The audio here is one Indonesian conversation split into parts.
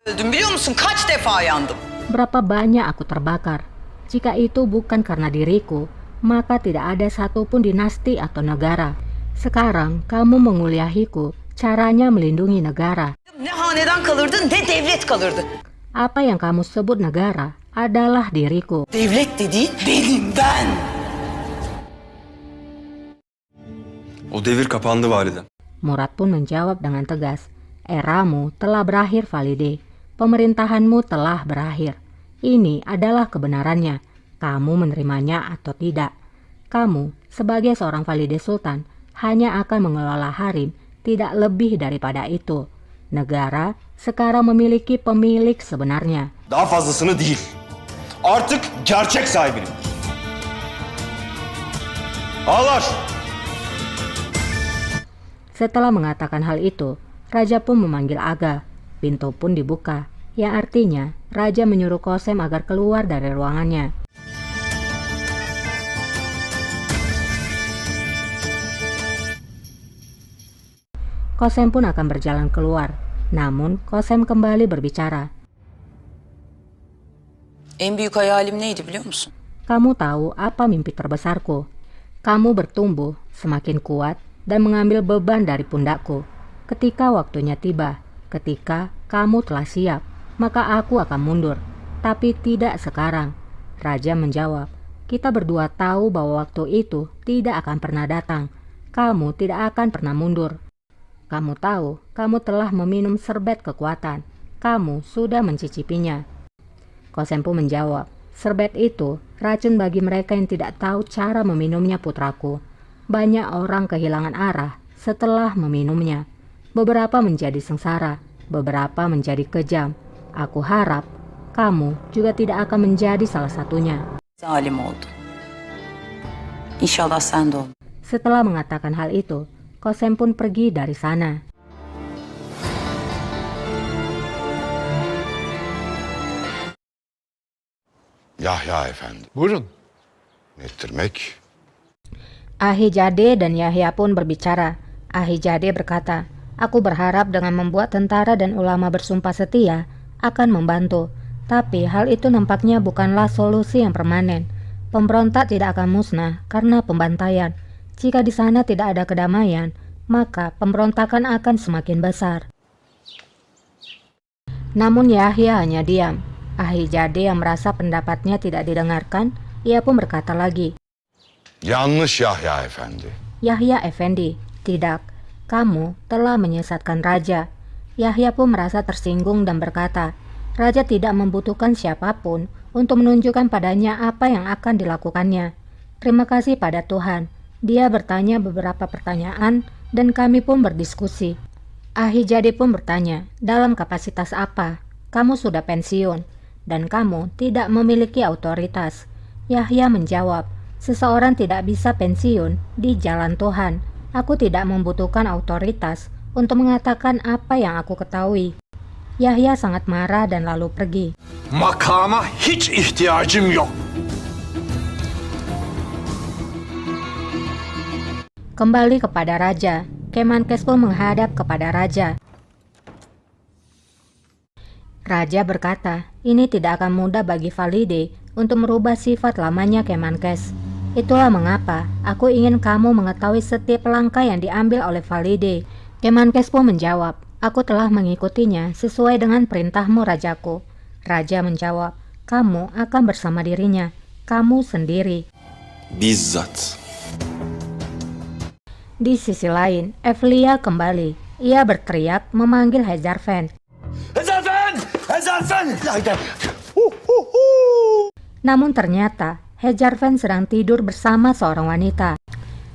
Öldüm biliyor musun? Kaç defa yandım. Berapa banyak aku terbakar. Jika itu bukan karena diriku, maka tidak ada satupun dinasti atau negara. Sekarang kamu menguliahiku, caranya melindungi negara. Ne hanedan kalırdı ne devlet kalırdı. Apa yang kamu sebut negara adalah diriku. Devlet dediğin benim ben. O devir kapandı validem. Murad pun menjawab dengan tegas. Eramu telah berakhir, Valide. Pemerintahanmu telah berakhir. Ini adalah kebenarannya. Kamu menerimanya atau tidak. Kamu, sebagai seorang Valide Sultan, hanya akan mengelola harem, tidak lebih daripada itu. Negara sekarang memiliki pemilik sebenarnya. Daha fazlasını değil. Artık gerçek sahibinin. Ağlar. Setelah mengatakan hal itu, Raja pun memanggil Aga. Pintu pun dibuka, yang artinya Raja menyuruh Kosem agar keluar dari ruangannya. Kosem pun akan berjalan keluar, namun Kosem kembali berbicara. En büyük hayalim neydi biliyor musun? Kamu tahu apa mimpi terbesarku? Kamu bertumbuh semakin kuat dan mengambil beban dari pundakku. Ketika waktunya tiba, ketika kamu telah siap, maka aku akan mundur. Tapi tidak sekarang. Raja menjawab, kita berdua tahu bahwa waktu itu tidak akan pernah datang. Kamu tidak akan pernah mundur. Kamu tahu, kamu telah meminum serbet kekuatan. Kamu sudah mencicipinya. Kosempu menjawab, serbet itu racun bagi mereka yang tidak tahu cara meminumnya, putraku. Banyak orang kehilangan arah setelah meminumnya. Beberapa menjadi sengsara, beberapa menjadi kejam. Aku harap kamu juga tidak akan menjadi salah satunya. Zalim oldu. İnşallah sen de ol. Setelah mengatakan hal itu, Kosem pun pergi dari sana. Yahya Efendi. Buyurun. Nettirmek. Ahijade dan Yahya pun berbicara. Ahijade berkata, aku berharap dengan membuat tentara dan ulama bersumpah setia akan membantu. Tapi hal itu nampaknya bukanlah solusi yang permanen. Pemberontak tidak akan musnah karena pembantaian. Jika di sana tidak ada kedamaian, maka pemberontakan akan semakin besar. Namun Yahya hanya diam. Ahijade yang merasa pendapatnya tidak didengarkan, ia pun berkata lagi, Yanlış Yahya Efendi. Yahya Effendi, tidak, kamu telah menyesatkan Raja. Yahya pun merasa tersinggung dan berkata, Raja tidak membutuhkan siapapun untuk menunjukkan padanya apa yang akan dilakukannya. Terima kasih pada Tuhan. Dia bertanya beberapa pertanyaan dan kami pun berdiskusi. Ahijade pun bertanya, dalam kapasitas apa? Kamu sudah pensiun dan kamu tidak memiliki otoritas. Yahya menjawab, seseorang tidak bisa pensiun di jalan Tuhan. Aku tidak membutuhkan otoritas untuk mengatakan apa yang aku ketahui. Yahya sangat marah dan lalu pergi. Makama hiç ihtiyacım yok. Kembali kepada Raja, Kemenkes pun menghadap kepada Raja. Raja berkata, ini tidak akan mudah bagi Valide untuk merubah sifat lamanya Kemenkes. Itulah mengapa aku ingin kamu mengetahui setiap langkah yang diambil oleh Valide. Kemenkes pun menjawab, aku telah mengikutinya sesuai dengan perintahmu, Rajaku. Raja menjawab, kamu akan bersama dirinya, kamu sendiri. Bizzat. Di sisi lain, Evlia kembali. Ia berteriak memanggil Hezarfen. Hezarfen! Hezarfen! Namun ternyata Hezarfen sedang tidur bersama seorang wanita.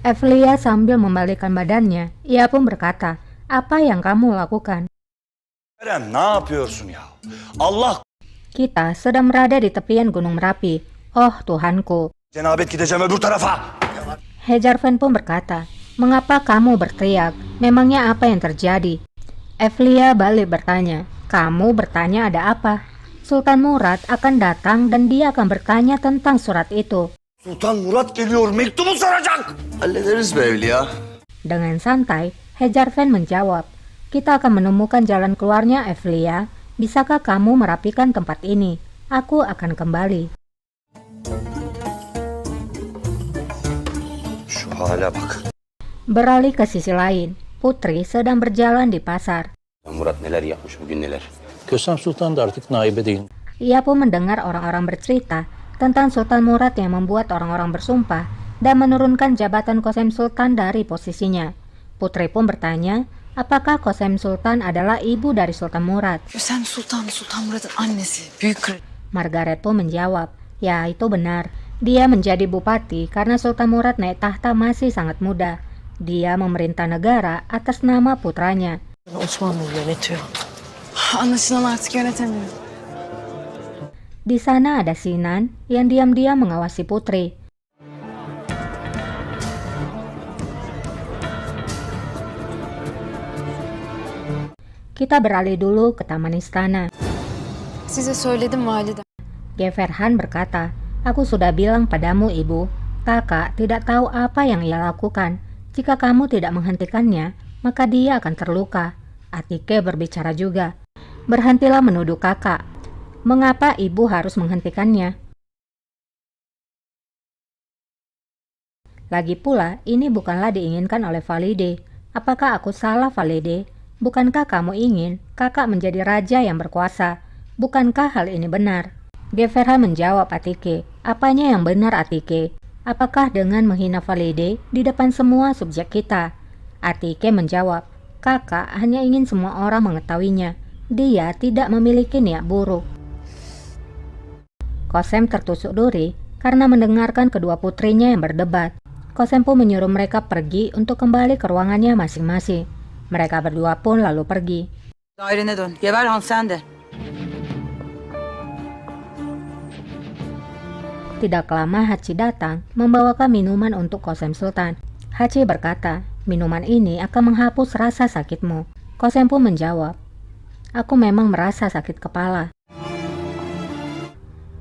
Evlia sambil membalikkan badannya, ia pun berkata, apa yang kamu lakukan? Eren, ne yapıyorsun ya? Allah Kita sedang berada di tepian Gunung Merapi. Oh Tuhanku. cenabet gideceğim öbür tarafa. Hezarfen pun berkata, mengapa kamu berteriak? Memangnya apa yang terjadi? Evlia balik bertanya, kamu bertanya ada apa? Sultan Murad akan datang dan dia akan bertanya tentang surat itu. Sultan Murat geliyor, mektubu soracak. Hallederiz be Evliya. Dengan santai, Hezarfen menjawab, kita akan menemukan jalan keluarnya, Evlia. Bisakah kamu merapikan tempat ini? Aku akan kembali. Şu hale bak. Beralih ke sisi lain, Putri sedang berjalan di pasar. Murat neler yapmış bugün neler. Kösem Sultan da artık naibe değil. Ia pun mendengar orang-orang bercerita tentang Sultan Murad yang membuat orang-orang bersumpah dan menurunkan jabatan Kosem Sultan dari posisinya. Putri pun bertanya, apakah Kosem Sultan adalah ibu dari Sultan Murad? Sen Sultan Murat'ın annesi. Büyük kraliçe. Margaret pun menjawab, ya itu benar. Dia menjadi bupati karena Sultan Murad naik tahta masih sangat muda. Dia memerintah negara atas nama putranya. Osmanlı yönetiyor. Anlaşılan artık yönetemiyor. Di sana ada Sinan yang diam-diam mengawasi Putri. Kita beralih dulu ke taman istana. Size söyledim valide. Geverhan berkata, aku sudah bilang padamu ibu, kakak tidak tahu apa yang ia lakukan. Jika kamu tidak menghentikannya, maka dia akan terluka. Atike berbicara juga. Berhentilah menuduh kakak. Mengapa ibu harus menghentikannya? Lagi pula, ini bukanlah diinginkan oleh Valide. Apakah aku salah, Valide? Bukankah kamu ingin kakak menjadi raja yang berkuasa? Bukankah hal ini benar? Geverhan menjawab Atike. Apanya yang benar, Atike? Apakah dengan menghina Valide di depan semua subjek kita? Atike menjawab, kakak hanya ingin semua orang mengetahuinya. Dia tidak memiliki niat buruk. Kosem tertusuk duri karena mendengarkan kedua putrinya yang berdebat. Kosem pun menyuruh mereka pergi untuk kembali ke ruangannya masing-masing. Mereka berdua pun lalu pergi. Dairene dön. Geverhan sen de. Tidak lama Hachi datang membawakan minuman untuk Kosem Sultan. Hachi berkata, minuman ini akan menghapus rasa sakitmu. Kosem pun menjawab, aku memang merasa sakit kepala.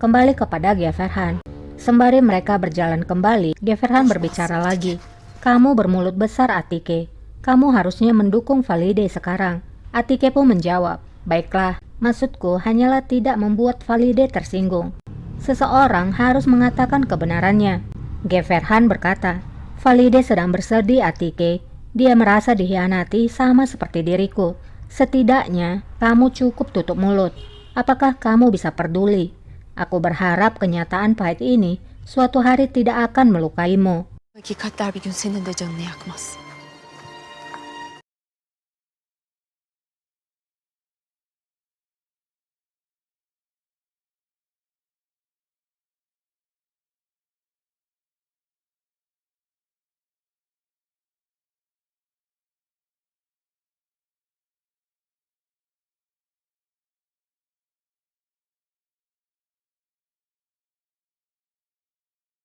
Kembali kepada Geverhan. Sembari mereka berjalan kembali, Geverhan berbicara lagi. Kamu bermulut besar, Atike. Kamu harusnya mendukung Valide sekarang. Atike pun menjawab, baiklah, maksudku hanyalah tidak membuat Valide tersinggung. Seseorang harus mengatakan kebenarannya. Geverhan berkata, Valide sedang bersedih, Atike. Dia merasa dikhianati sama seperti diriku. Setidaknya, kamu cukup tutup mulut. Apakah kamu bisa peduli? Aku berharap kenyataan pahit ini suatu hari tidak akan melukaimu. Hakikatler bir gün senin de canını yakmaz.